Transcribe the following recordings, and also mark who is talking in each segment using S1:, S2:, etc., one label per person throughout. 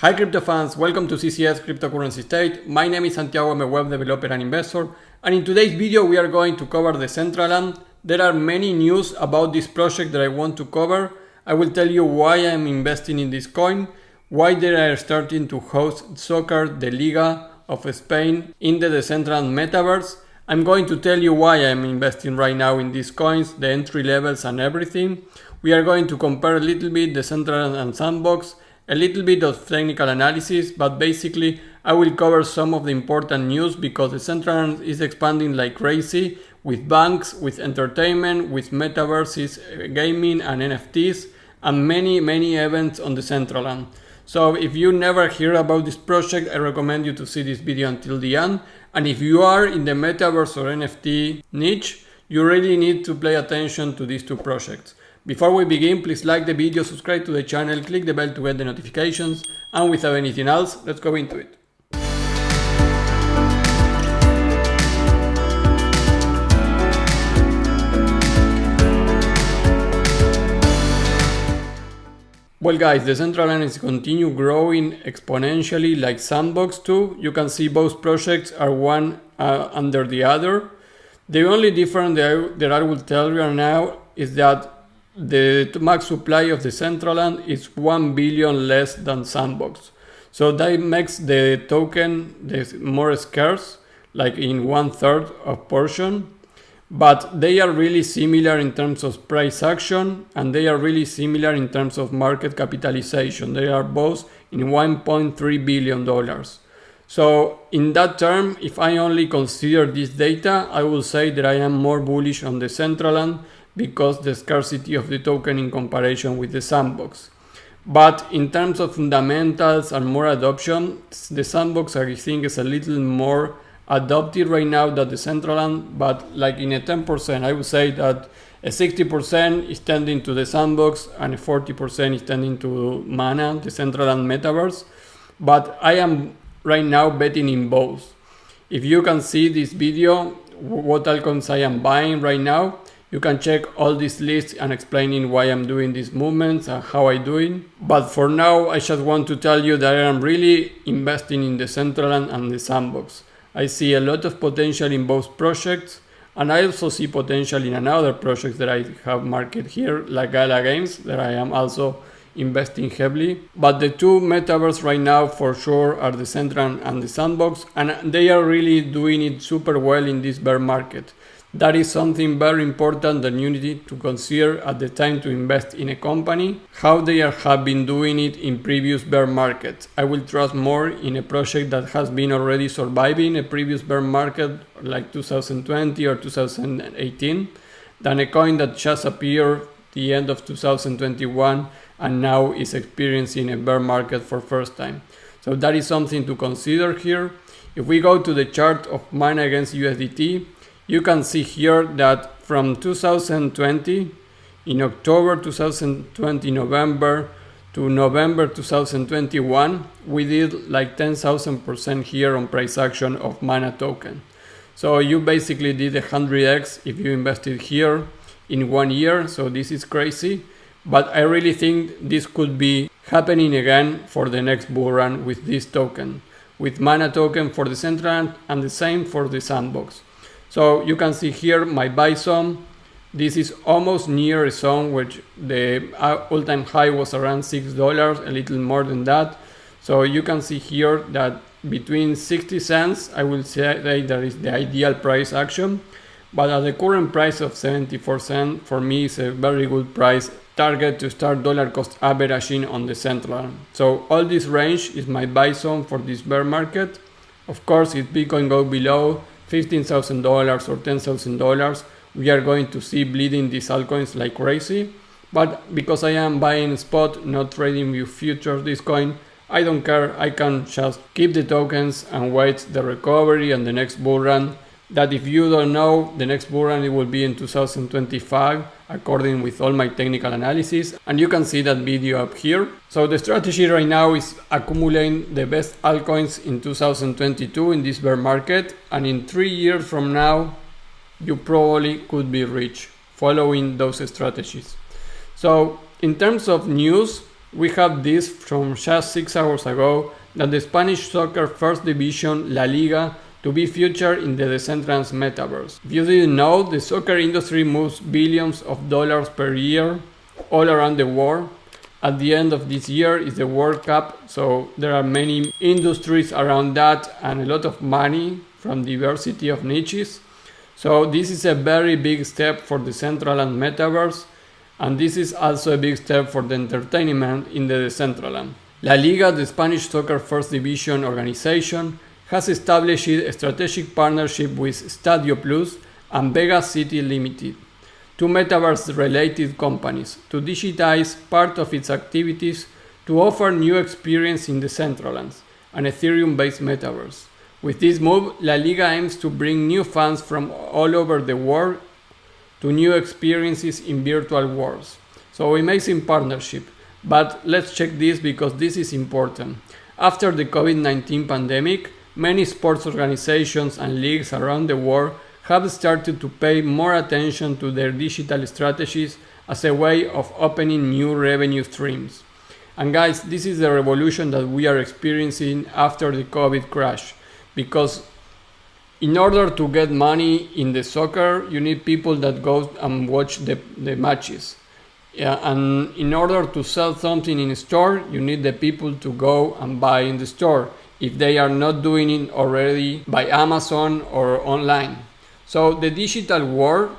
S1: Hi crypto fans, welcome to CCS Cryptocurrency State. My name is Santiago, I'm a web developer and investor, and in today's video we are going to cover Decentraland. There are many news about this project that I want to cover. I will tell you why I'm investing in this coin, why they are starting to host soccer, the Liga of Spain in the Decentraland Metaverse. I'm going to tell you why I'm investing right now in these coins, the entry levels and everything. We are going to compare a little bit Decentraland and Sandbox, a little bit of technical analysis, but basically I will cover some of the important news because Decentraland is expanding like crazy with banks, with entertainment, with Metaverses, gaming and NFTs, and many events on Decentraland. So if you never hear about this project, I recommend you to see this video until the end. And if you are in the Metaverse or NFT niche, you really need to pay attention to these two projects. Before we begin, please like the video, subscribe to the channel, click the bell to get the notifications, and without anything else, let's go into it. Well guys, Decentraland is continue growing exponentially like Sandbox too. You can see both projects are one under the other. The only difference that I will tell you right now is that the max supply of Decentraland is 1 billion less than Sandbox. So that makes the token more scarce, like in 1/3 of portion. But they are really similar in terms of price action, and they are really similar in terms of market capitalization. They are both in $1.3 billion. So in that term, if I only consider this data, I will say that I am more bullish on Decentraland because the scarcity of the token in comparison with the Sandbox. But in terms of fundamentals and more adoption, the Sandbox I think is a little more adopted right now than the Decentraland, but like in a 10%, I would say that a 60% is tending to the Sandbox and a 40% is tending to Mana, the Decentraland Metaverse. But I am right now betting in both. If you can see this video, what altcoins I am buying right now, you can check all these lists and explaining why I'm doing these movements and how I'm doing. But for now, I just want to tell you that I am really investing in the Decentraland and the Sandbox. I see a lot of potential in both projects, and I also see potential in another project that I have marked here, like Galas Games, that I am also investing heavily. But the two metaverse right now for sure are the Decentraland and the Sandbox, and they are really doing it super well in this bear market. That is something very important that you need to consider at the time to invest in a company, how they have been doing it in previous bear markets. I will trust more in a project that has been already surviving a previous bear market like 2020 or 2018 than a coin that just appeared the end of 2021 and now is experiencing a bear market for first time. So that is something to consider here. If we go to the chart of Mana against USDT, you can see here that from 2020, in October 2020, November to November 2021, we did like 10,000% here on price action of Mana token. So you basically did 100x if you invested here in 1 year. So this is crazy, but I really think this could be happening again for the next bull run with this token, with Mana token for the Decentraland and the same for the Sandbox. So you can see here my buy zone. This is almost near a zone which the all-time high was around $6, a little more than that. So you can see here that between 60 cents, I will say that is the ideal price action. But at the current price of 74 cents, for me is a very good price target to start dollar cost averaging on the Decentraland. So all this range is my buy zone for this bear market. Of course, if Bitcoin goes below $15,000 or $10,000, we are going to see bleeding these altcoins like crazy. But because I am buying spot, not trading with futures this coin, I don't care. I can just keep the tokens and wait the recovery and the next bull run. That if you don't know, the next bull run it will be in 2025 according with all my technical analysis, and you can see that video up here. So the strategy right now is accumulating the best altcoins in 2022 in this bear market, and in 3 years from now you probably could be rich following those strategies. So in terms of news, we have this from just 6 hours ago, that the Spanish soccer first division, La Liga, to be featured in the Decentraland Metaverse. If you didn't know, the soccer industry moves billions of dollars per year all around the world. At the end of this year is the World Cup, so there are many industries around that and a lot of money from diversity of niches. So this is a very big step for the Decentraland Metaverse, and this is also a big step for the entertainment in the Decentraland. La Liga, the Spanish soccer first division organization, has established a strategic partnership with Stadio Plus and Vega City Limited, two Metaverse-related companies, to digitize part of its activities to offer new experience in the Decentraland, an Ethereum-based Metaverse. With this move, La Liga aims to bring new fans from all over the world to new experiences in virtual worlds. So amazing partnership. But let's check this because this is important. After the COVID-19 pandemic, many sports organizations and leagues around the world have started to pay more attention to their digital strategies as a way of opening new revenue streams. And guys, this is the revolution that we are experiencing after the COVID crash. Because in order to get money in the soccer, you need people that go and watch the matches. And in order to sell something in a store, you need the people to go and buy in the store, if they are not doing it already by Amazon or online. So the digital world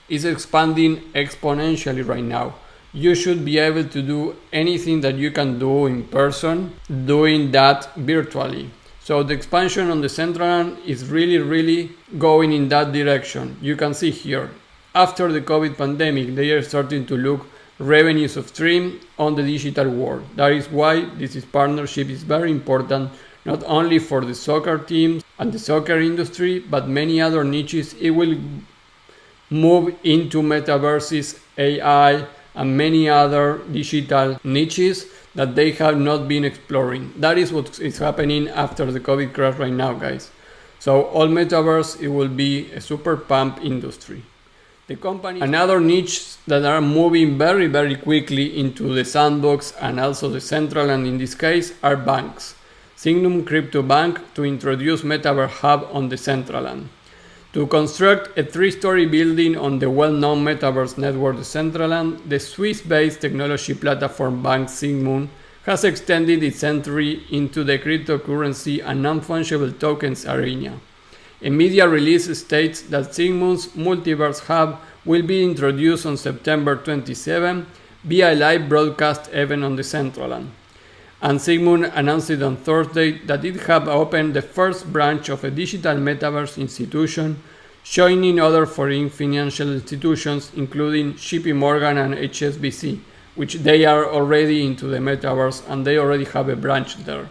S1: is expanding exponentially right now. You should be able to do anything that you can do in person, doing that virtually. So the expansion on the Decentraland is really going in that direction. You can see here, after the COVID pandemic, they are starting to look revenues of stream on the digital world. That is why this partnership is very important, not only for the soccer teams and the soccer industry, but many other niches. It will move into metaverses, AI, and many other digital niches that they have not been exploring. That is what is happening after the COVID crash right now, guys. So all metaverse, it will be a super pump industry. The company and other niches that are moving very quickly into the sandbox and also the Decentraland in this case are banks. Sygnum Crypto Bank to introduce Metaverse Hub on the Decentraland. To construct a 3-story building on the well-known Metaverse network Decentraland, the Swiss-based technology platform bank Sygnum has extended its entry into the cryptocurrency and non-fungible tokens arena. A media release states that Sygnum's Multiverse Hub will be introduced on September 27 via a live broadcast event on the Decentraland. And Sygnum announced on Thursday that it had opened the first branch of a digital metaverse institution, joining other foreign financial institutions including JP Morgan and HSBC, which they are already into the metaverse and they already have a branch there.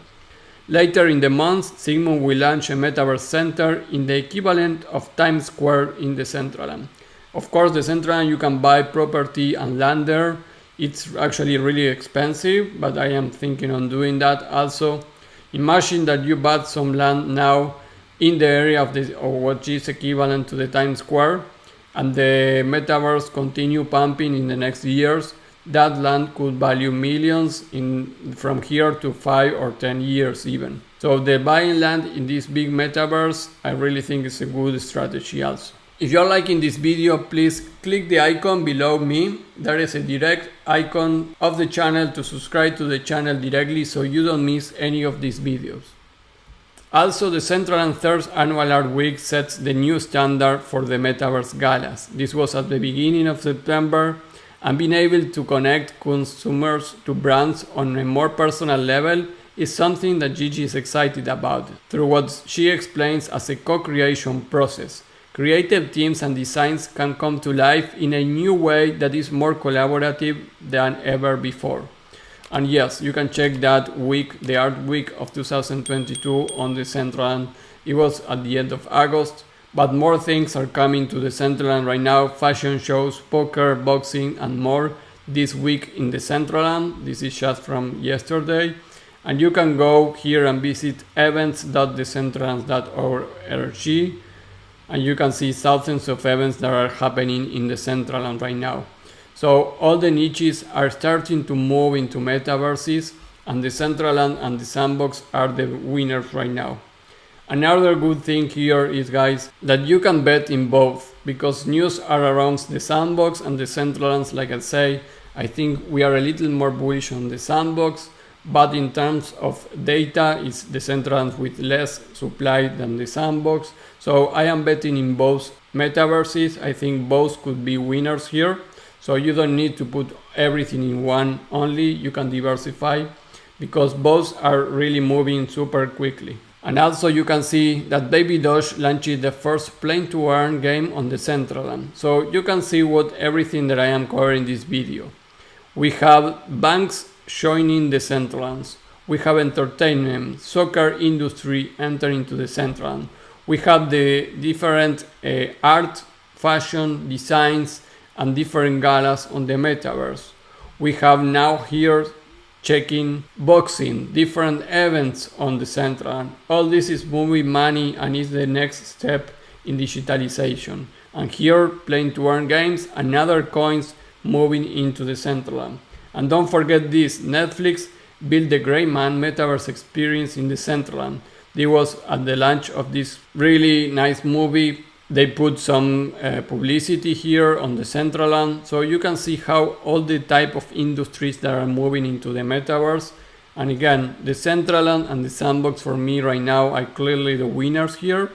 S1: Later in the month, Sygnum will launch a Metaverse Center in the equivalent of Times Square in the Decentraland. Of course, the Decentraland, you can buy property and land there. It's actually really expensive, but I am thinking on doing that also. Imagine that you bought some land now in the area of what is equivalent to the Times Square, and the Metaverse continue pumping in the next years. That land could value millions from here to 5 or 10 years even. So the buying land in this big metaverse, I really think is a good strategy also. If you're liking this video, please click the icon below me. There is a direct icon of the channel to subscribe to the channel directly so you don't miss any of these videos. Also, the Decentraland third annual Art Week sets the new standard for the Metaverse Galas. This was at the beginning of September, and being able to connect consumers to brands on a more personal level is something that Gigi is excited about, through what she explains as a co-creation process. Creative teams and designs can come to life in a new way that is more collaborative than ever before. And yes, you can check that week, the Art Week of 2022 on the Decentraland. It was at the end of August. But more things are coming to the Decentraland right now. Fashion shows, poker, boxing, and more this week in the Decentraland. This is just from yesterday. And you can go here and visit events.decentraland.org. And you can see thousands of events that are happening in the Decentraland right now. So all the niches are starting to move into metaverses, and Decentraland and The Sandbox are the winners right now. Another good thing here is, guys, that you can bet in both, because news are around The Sandbox and Decentraland. Like I say, I think we are a little more bullish on The Sandbox, but in terms of data, it's Decentraland with less supply than The Sandbox. So I am betting in both metaverses. I think both could be winners here. So you don't need to put everything in one only, you can diversify, because both are really moving super quickly. And also you can see that Baby Doge launched the first play-to-earn game on Decentraland. So you can see what everything that I am covering in this video. We have banks joining Decentraland. We have entertainment, soccer industry entering to Decentraland. We have the different art, fashion, designs, and different galas on the metaverse. We have now here checking boxing, different events on Decentraland. All this is moving money and is the next step in digitalization. And here playing to earn games and other coins moving into Decentraland. And don't forget this, Netflix built the Gray Man Metaverse experience in Decentraland. This was at the launch of this really nice movie. They put some publicity here on Decentraland, so you can see how all the type of industries that are moving into the metaverse. And again, Decentraland and The Sandbox for me right now are clearly the winners here.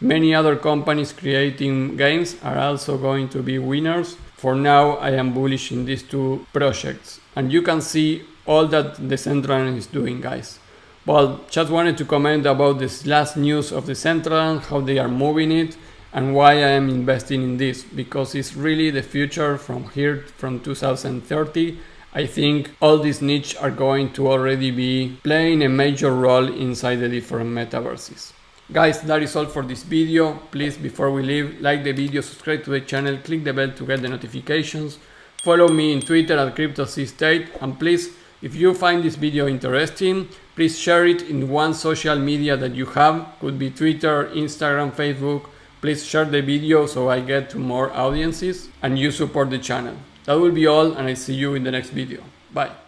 S1: Many other companies creating games are also going to be winners. For now, I am bullish in these two projects, and you can see all that Decentraland is doing, guys. Well, just wanted to comment about this last news of Decentraland, how they are moving it, and why I am investing in this, because it's really the future from here, from 2030. I think all these niches are going to already be playing a major role inside the different metaverses. Guys, that is all for this video. Please, before we leave, like the video, subscribe to the channel, click the bell to get the notifications, follow me in Twitter at CryptoState, and please, if you find this video interesting, please share it in one social media that you have. Could be Twitter, Instagram, Facebook. Please share the video so I get to more audiences and you support the channel. That will be all, and I see you in the next video. Bye.